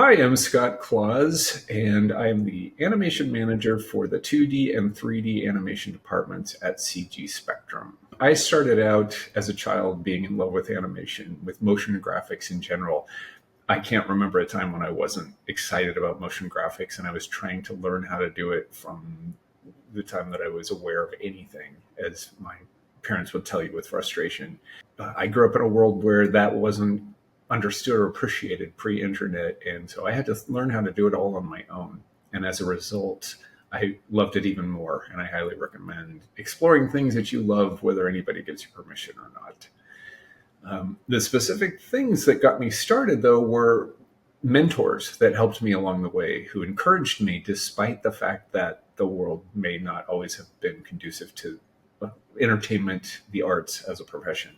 Hi, I'm Scott Claus, and I'm the animation manager for the 2D and 3D animation departments at CG Spectrum. I started out as a child being in love with animation, with motion graphics in general. I can't remember a time when I wasn't excited about motion graphics, and I was trying to learn how to do it from the time that I was aware of anything, as my parents would tell you with frustration. I grew up in a world where that wasn't understood or appreciated pre-internet, and so I had to learn how to do it all on my own. And as a result, I loved it even more, and I highly recommend exploring things that you love, whether anybody gives you permission or not. The specific things that got me started, though, were mentors that helped me along the way, who encouraged me despite the fact that the world may not always have been conducive to entertainment, the arts as a profession.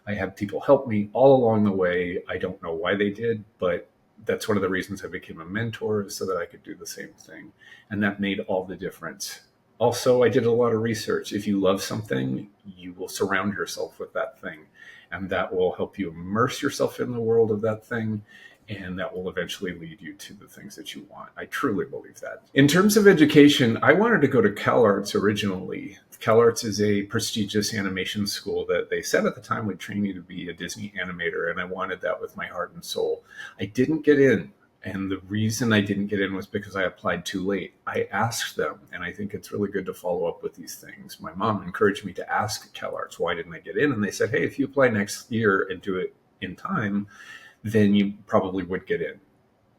I had people help me all along the way. I don't know why they did, but that's one of the reasons I became a mentor, so that I could do the same thing. And that made all the difference. Also, I did a lot of research. If you love something, you will surround yourself with that thing, and that will help you immerse yourself in the world of that thing, and that will eventually lead you to the things that you want. I truly believe that. In terms of education, I wanted to go to CalArts originally. CalArts is a prestigious animation school that they said at the time would train you to be a Disney animator, and I wanted that with my heart and soul. I didn't get in, and the reason I didn't get in was because I applied too late. I asked them, and I think it's really good to follow up with these things. My mom encouraged me to ask CalArts, why didn't I get in? And they said, hey, if you apply next year and do it in time, then you probably would get in.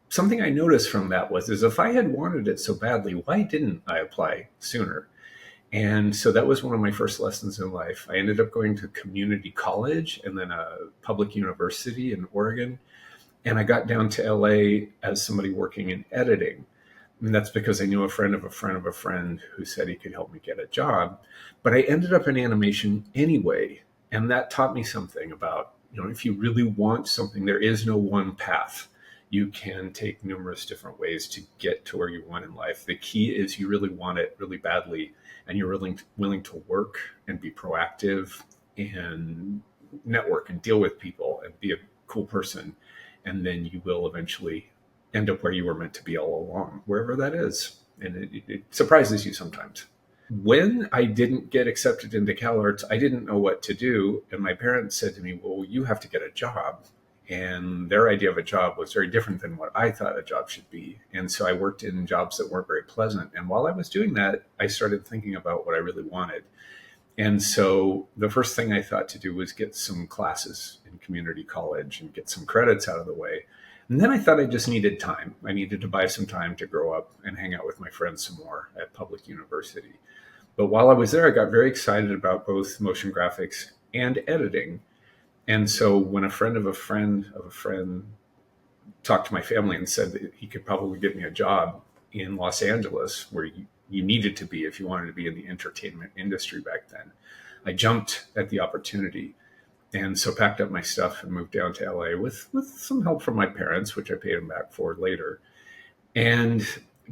Something I noticed from that is if I had wanted it so badly, why didn't I apply sooner? And so that was one of my first lessons in life. I ended up going to community college and then a public university in Oregon. And I got down to LA as somebody working in editing. And that's because I knew a friend of a friend of a friend who said he could help me get a job. But I ended up in animation anyway. And that taught me something about, if you really want something, there is no one path. You can take numerous different ways to get to where you want in life. The key is you really want it really badly, and you're willing to work and be proactive and network and deal with people and be a cool person. And then you will eventually end up where you were meant to be all along, wherever that is. And it surprises you sometimes. When I didn't get accepted into CalArts, I didn't know what to do. And my parents said to me, well, you have to get a job. And their idea of a job was very different than what I thought a job should be. And so I worked in jobs that weren't very pleasant. And while I was doing that, I started thinking about what I really wanted. And so the first thing I thought to do was get some classes in community college and get some credits out of the way. And then I thought I just needed time. I needed to buy some time to grow up and hang out with my friends some more at public university. But while I was there, I got very excited about both motion graphics and editing. And so when a friend of a friend of a friend talked to my family and said that he could probably get me a job in Los Angeles, where you needed to be if you wanted to be in the entertainment industry back then, I jumped at the opportunity. And so packed up my stuff and moved down to LA with some help from my parents, which I paid them back for later, and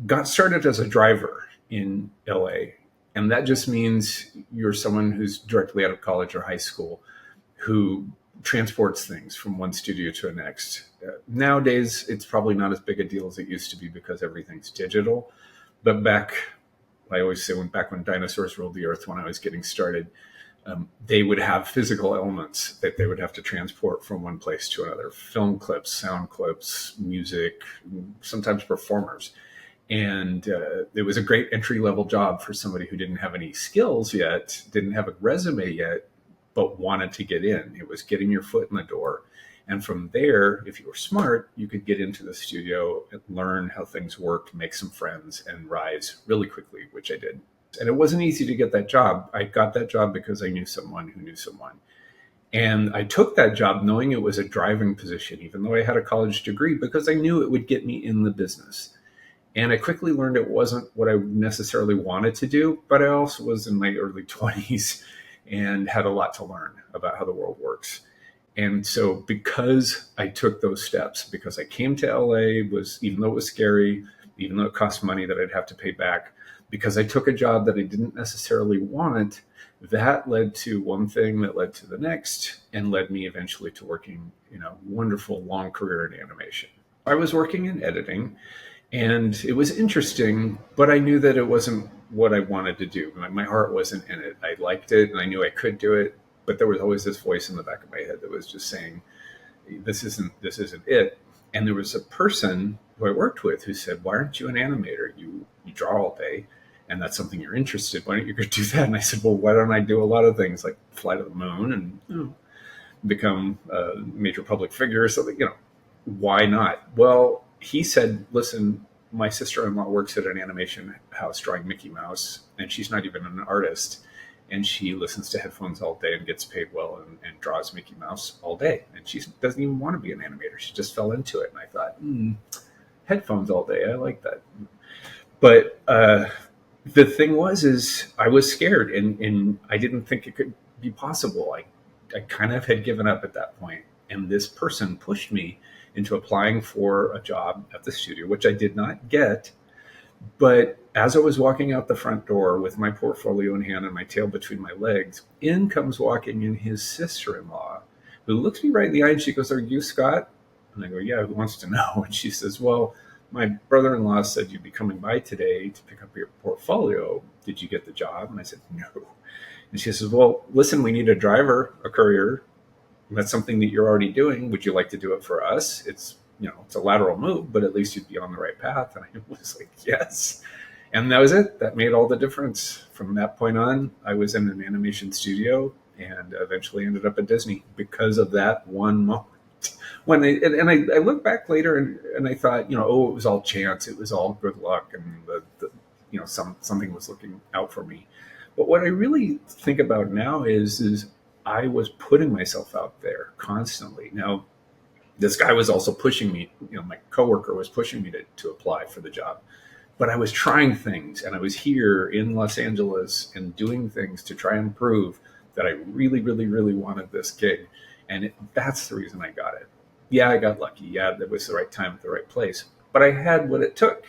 got started as a driver in LA. And that just means you're someone who's directly out of college or high school who transports things from one studio to the next. Nowadays, it's probably not as big a deal as it used to be because everything's digital. But I always say back when dinosaurs ruled the earth, when I was getting started, they would have physical elements that they would have to transport from one place to another. Film clips, sound clips, music, sometimes performers. And it was a great entry-level job for somebody who didn't have any skills yet, didn't have a resume yet, but wanted to get in. It was getting your foot in the door. And from there, if you were smart, you could get into the studio and learn how things worked, make some friends, and rise really quickly, which I did. And it wasn't easy to get that job. I got that job because I knew someone who knew someone. And I took that job knowing it was a driving position, even though I had a college degree, because I knew it would get me in the business. And I quickly learned it wasn't what I necessarily wanted to do, but I also was in my early 20s and had a lot to learn about how the world works. And so because I took those steps, because I came to LA, even though it was scary, even though it cost money that I'd have to pay back, because I took a job that I didn't necessarily want, that led to one thing that led to the next and led me eventually to working, wonderful long career in animation. I was working in editing, and it was interesting, but I knew that it wasn't what I wanted to do. My heart wasn't in it. I liked it, and I knew I could do it, but there was always this voice in the back of my head that was just saying, this isn't it. And there was a person who I worked with who said, "Why aren't you an animator? You draw all day, and that's something you're interested in. Why don't you go do that?" And I said, "Well, why don't I do a lot of things like fly to the moon and become a major public figure or something? Why not?" Well, he said, "Listen, my sister-in-law works at an animation house drawing Mickey Mouse, and she's not even an artist, and she listens to headphones all day and gets paid well and draws Mickey Mouse all day, and she doesn't even want to be an animator. She just fell into it." And I thought, headphones all day, I like that. But the thing is I was scared, and I didn't think it could be possible. I kind of had given up at that point, and this person pushed me into applying for a job at the studio, which I did not get. But as I was walking out the front door with my portfolio in hand and my tail between my legs, in comes walking in his sister-in-law, who looks me right in the eye and she goes, "Are you Scott?" And I go, "Yeah, who wants to know?" And she says, "Well, my brother-in-law said you'd be coming by today to pick up your portfolio. Did you get the job?" And I said, "No." And she says, "Well, listen, we need a driver, a courier. That's something that you're already doing. Would you like to do it for us? It's a lateral move, but at least you'd be on the right path." And I was like, "Yes." And that was it. That made all the difference. From that point on, I was in an animation studio and eventually ended up at Disney because of that one moment. I look back later and I thought, it was all chance. It was all good luck. And something was looking out for me. But what I really think about now is I was putting myself out there constantly. Now, this guy was also pushing me, my coworker was pushing me to apply for the job. But I was trying things, and I was here in Los Angeles and doing things to try and prove that I really, really, really wanted this gig. And that's the reason I got it. Yeah, I got lucky. Yeah, that was the right time at the right place. But I had what it took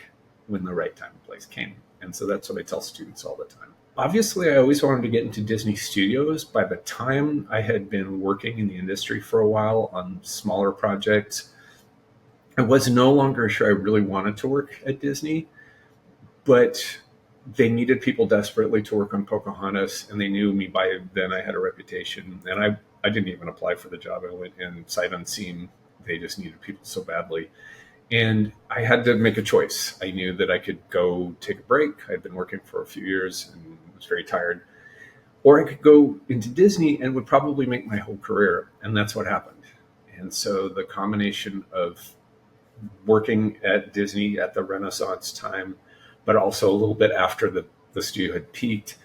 when the right time and place came. And so that's what I tell students all the time. Obviously, I always wanted to get into Disney Studios. By the time I had been working in the industry for a while on smaller projects, I was no longer sure I really wanted to work at Disney, but they needed people desperately to work on Pocahontas, and they knew me by then. I had a reputation, and I didn't even apply for the job. I went in sight unseen. They just needed people so badly. And I had to make a choice. I knew that I could go take a break. I'd been working for a few years and was very tired. Or I could go into Disney and would probably make my whole career. And that's what happened. And so the combination of working at Disney at the Renaissance time, but also a little bit after the studio had peaked,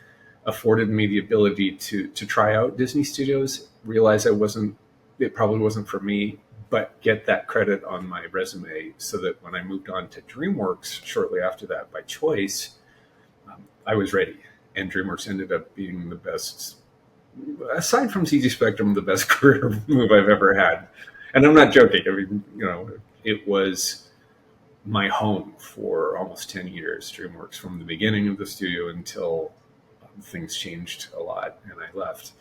afforded me the ability to try out Disney Studios, realize it probably wasn't for me, but get that credit on my resume so that when I moved on to DreamWorks shortly after that by choice, I was ready. And DreamWorks ended up being the best, aside from CG Spectrum, the best career move I've ever had. And I'm not joking. I mean, it was my home for almost 10 years, DreamWorks, from the beginning of the studio until things changed a lot and I left.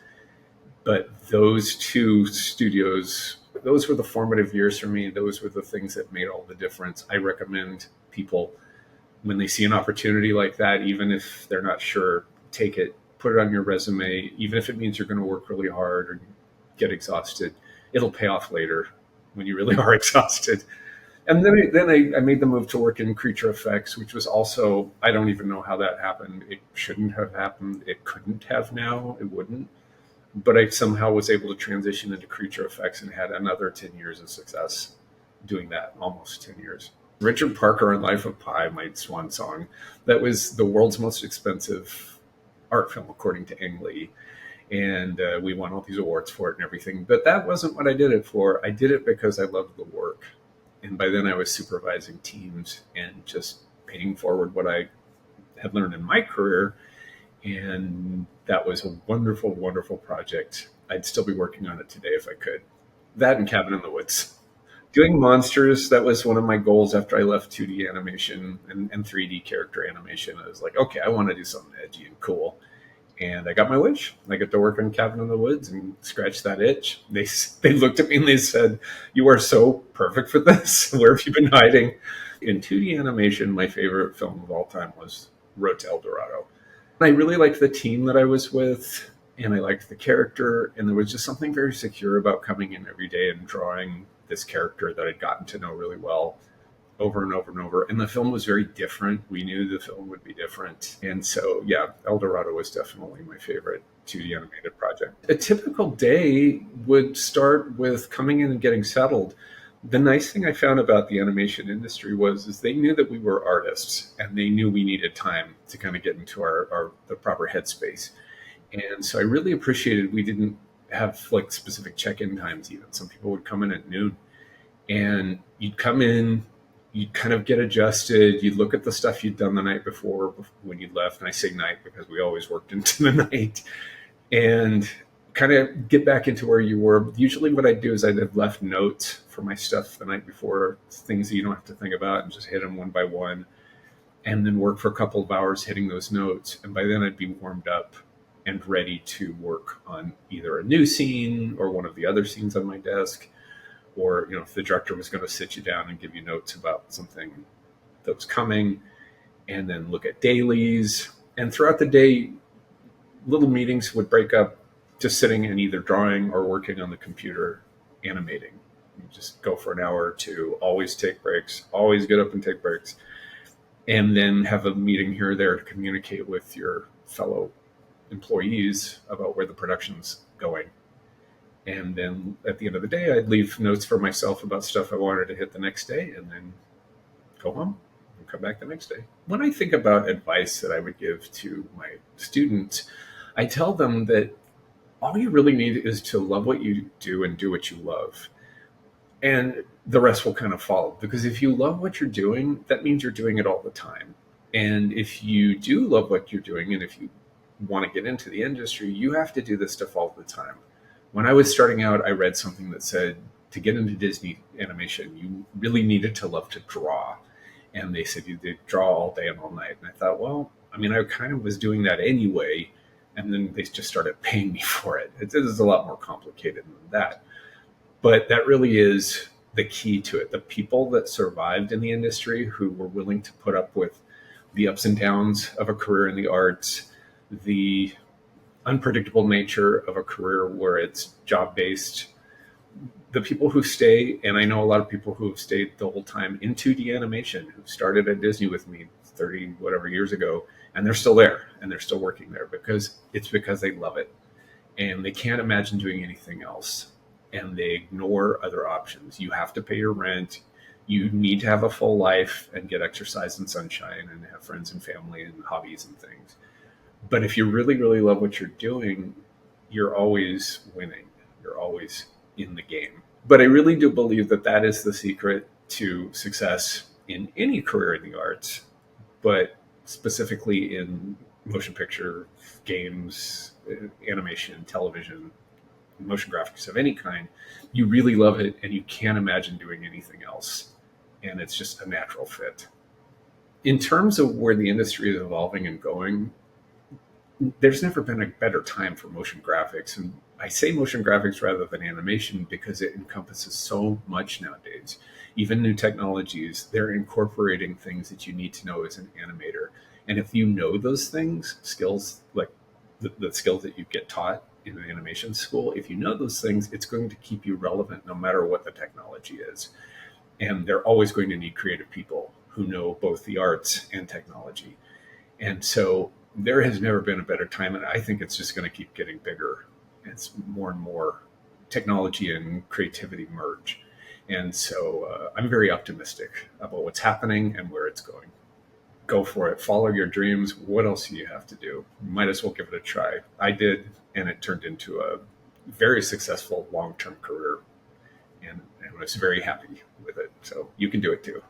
But those two studios, those were the formative years for me. Those were the things that made all the difference. I recommend people, when they see an opportunity like that, even if they're not sure, take it, put it on your resume, even if it means you're going to work really hard or get exhausted. It'll pay off later when you really are exhausted. And then I made the move to work in creature effects, which was also, I don't even know how that happened. It shouldn't have happened. It couldn't have now. It wouldn't. But I somehow was able to transition into creature effects and had another 10 years of success doing that, almost 10 years. Richard Parker and Life of Pi, my swan song, that was the world's most expensive art film, according to Ang Lee. And we won all these awards for it and everything. But that wasn't what I did it for. I did it because I loved the work. And by then I was supervising teams and just paying forward what I had learned in my career. And that was a wonderful, wonderful project. I'd still be working on it today if I could. That and Cabin in the Woods. Doing monsters, that was one of my goals after I left 2D animation and 3D character animation. I was like, okay, I want to do something edgy and cool. And I got my wish. I get to work on Cabin in the Woods and scratch that itch. They looked at me and they said, "You are so perfect for this. Where have you been hiding?" In 2D animation, my favorite film of all time was Road to El Dorado. I really liked the team that I was with, and I liked the character, and there was just something very secure about coming in every day and drawing this character that I'd gotten to know really well over and over and over. And the film was very different. We knew the film would be different. And so, yeah, El Dorado was definitely my favorite 2D animated project. A typical day would start with coming in and getting settled. The nice thing I found about the animation industry was is they knew that we were artists and they knew we needed time to kind of get into our the proper headspace. And so I really appreciated we didn't have like specific check-in times even. Some people would come in at noon and you'd come in, you'd kind of get adjusted, you'd look at the stuff you'd done the night before when you left, and I say night because we always worked into the night, and kind of get back into where you were. Usually what I'd do is I'd have left notes for my stuff the night before, things that you don't have to think about, and just hit them one by one, and then work for a couple of hours hitting those notes. And by then I'd be warmed up and ready to work on either a new scene or one of the other scenes on my desk, or if the director was going to sit you down and give you notes about something that was coming, and then look at dailies. And throughout the day, little meetings would break up just sitting and either drawing or working on the computer animating. You just go for an hour or two, always take breaks, always get up and take breaks, and then have a meeting here or there to communicate with your fellow employees about where the production's going. And then at the end of the day, I'd leave notes for myself about stuff I wanted to hit the next day, and then go home and come back the next day. When I think about advice that I would give to my students, I tell them that all you really need is to love what you do and do what you love. And the rest will kind of follow. Because if you love what you're doing, that means you're doing it all the time. And if you do love what you're doing, and if you want to get into the industry, you have to do this stuff all the time. When I was starting out, I read something that said to get into Disney animation, you really needed to love to draw. And they said you did draw all day and all night. And I thought, well, I mean, I kind of was doing that anyway. And then they just started paying me for it. It is a lot more complicated than that. But that really is the key to it. The people that survived in the industry who were willing to put up with the ups and downs of a career in the arts, the unpredictable nature of a career where it's job based, the people who stay, and I know a lot of people who have stayed the whole time in 2D animation, who started at Disney with me 30 whatever years ago, and they're still there and they're still working there because they love it and they can't imagine doing anything else, and they ignore other options. You have to pay your rent. You need to have a full life and get exercise and sunshine and have friends and family and hobbies and things. But if you really, really love what you're doing, you're always winning. You're always in the game. But I really do believe that that is the secret to success in any career in the arts, but specifically in motion picture, games, animation, television, motion graphics of any kind. You really love it and you can't imagine doing anything else. And it's just a natural fit. In terms of where the industry is evolving and going, there's never been a better time for motion graphics. And I say motion graphics rather than animation because it encompasses so much nowadays. Even new technologies, they're incorporating things that you need to know as an animator. And if you know those things, skills like the skills that you get taught in an animation school, if you know those things, it's going to keep you relevant no matter what the technology is. And they're always going to need creative people who know both the arts and technology. And so there has never been a better time, and I think it's just going to keep getting bigger. It's more and more technology and creativity merge. And so I'm very optimistic about what's happening and where it's going. Go for it. Follow your dreams. What else do you have to do? You might as well give it a try. I did, and it turned into a very successful long-term career, and I was very happy with it. So you can do it too.